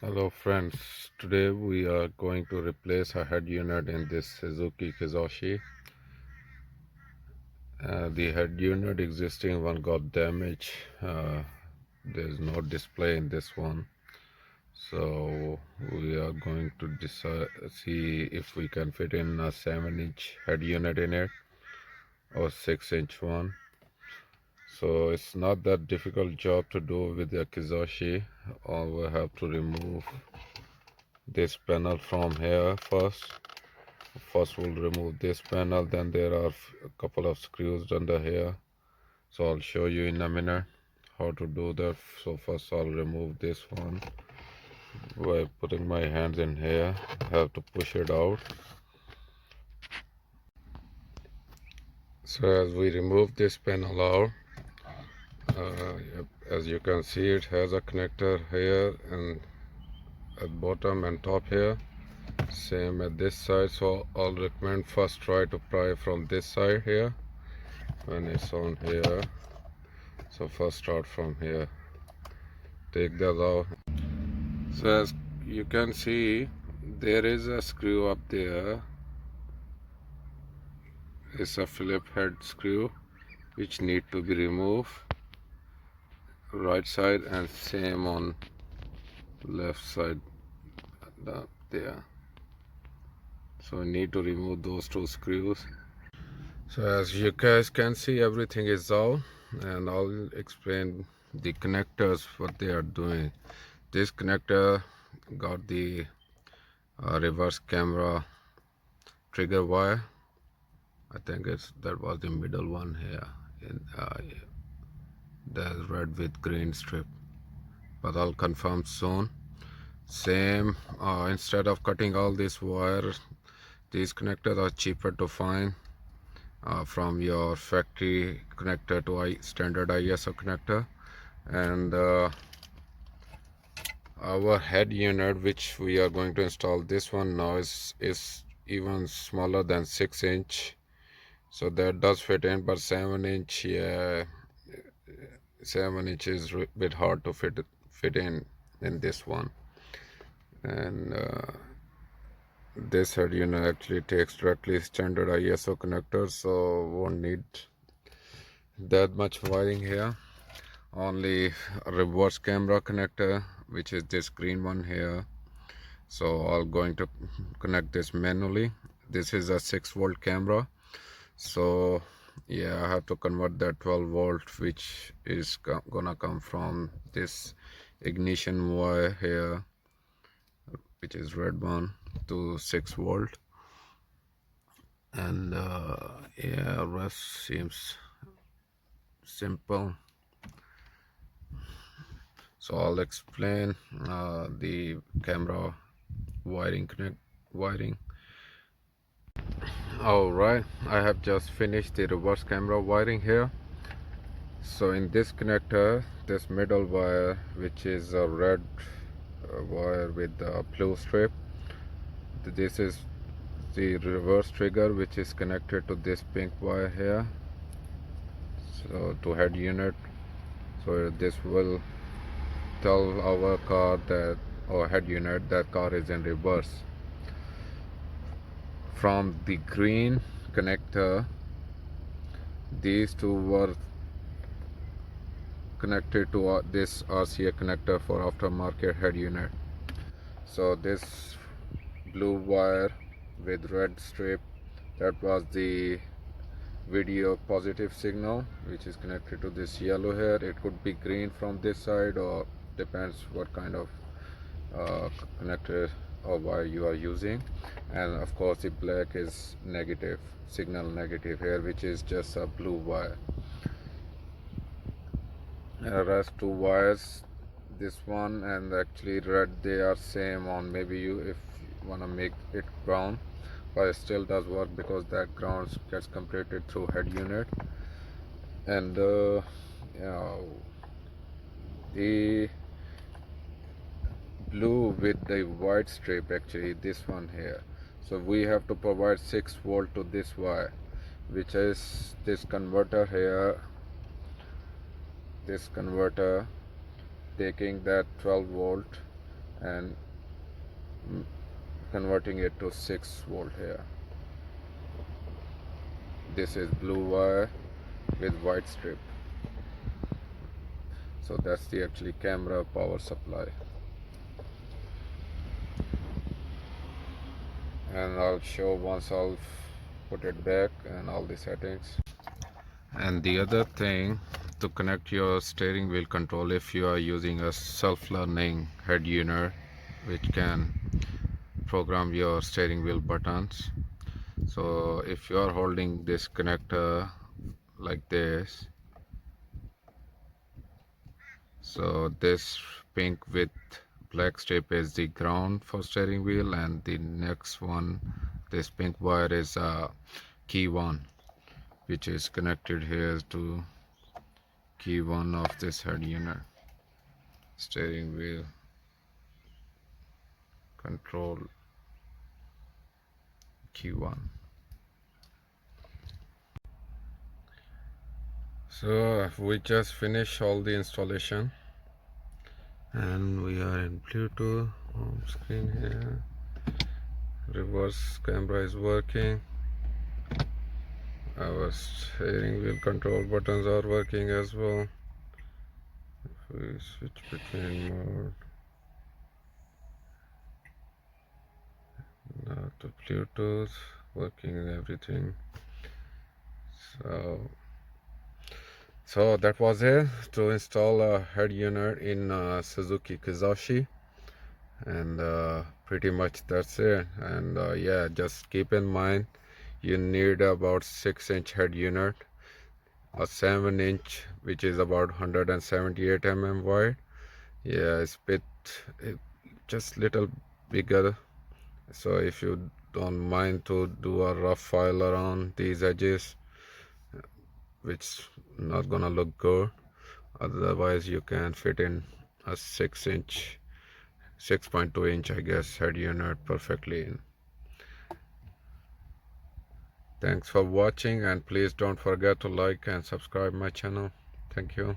Hello friends, today we are going to replace a head unit in this Suzuki kizashi. The head unit existing one got damaged. There's no display in this one, so we are going to see if we can fit in a 7-inch head unit in it or 6-inch one. So it's not that difficult job to do with the kizashi. All we have to remove this panel from here first. First we'll remove this panel, then there are a couple of screws under here, so I'll show you in a minute how to do that. So first I'll remove this one by putting my hands in here. I have to push it out. So as we remove this panel out, as you can see, it has a connector here and at bottom and top here, same at this side. So I'll recommend first try to pry from this side here when it's on here. So first start from here, take that out. So as you can see, there is a screw up there. It's a Phillips head screw which need to be removed, right side, and same on left side there. So we need to remove those two screws. So as you guys can see, everything is out, and I'll explain the connectors what they are doing. This connector got the reverse camera trigger wire. I think that was the middle one here in the red with green strip, but I'll confirm soon. Same, instead of cutting all this wire, these connectors are cheaper to find from your factory connector to standard ISO connector. And our head unit which we are going to install, this one now is even smaller than 6-inch, so that does fit in, but 7-inch, yeah, 7-inch is a bit hard to fit in this one. And this head unit actually takes directly standard ISO connector, so won't need that much wiring here. Only a reverse camera connector, which is this green one here. So I'm going to connect this manually. This is a 6-volt camera, so yeah, I have to convert that 12-volt which is gonna come from this ignition wire here, which is red one, to 6-volt. And yeah, rest seems simple. So I'll explain the camera wiring. All right, I have just finished the reverse camera wiring here. So in this connector, this middle wire, which is a red wire with a blue strip, this is the reverse trigger which is connected to this pink wire here, so to head unit. So this will tell our car that, or head unit, that car is in reverse. From the green connector, these two were connected to this RCA connector for aftermarket head unit. So this blue wire with red strip, that was the video positive signal which is connected to this yellow here. It could be green from this side, or depends what kind of connector or wire you are using. And of course the black is negative, signal negative here, which is just a blue wire. Rest two wires, this one and actually red, they are same on. Maybe you, if you want to make it brown, but it still does work because that ground gets completed through head unit. And yeah, the blue with the white strip, actually this one here. So we have to provide 6-volt to this wire, which is this converter here, this converter taking that 12-volt and converting it to 6 volt here. This is blue wire with white strip, so that's the actually camera power supply. And I'll show once I'll put it back and all the settings. And the other thing, to connect your steering wheel control, if you are using a self-learning head unit which can program your steering wheel buttons, so if you are holding this connector like this, so this pink with black strip is the ground for steering wheel, and the next one, this pink wire, is key 1, which is connected here to key 1 of this head unit. Steering wheel control key 1. So we just finished all the installation, and we are in Bluetooth. Home screen here, reverse camera is working, our steering wheel control buttons are working as well. If we switch between mode now to Bluetooth, working and everything. So that was it to install a head unit in Suzuki Kizashi, and pretty much that's it. And yeah, just keep in mind you need about 6-inch head unit, a 7-inch which is about 178 wide. Yeah, it's just little bigger, so if you don't mind to do a rough file around these edges, which not gonna look good, otherwise you can fit in a 6-inch 6.2-inch I guess head unit perfectly in. Thanks for watching, and please don't forget to like and subscribe my channel. Thank you.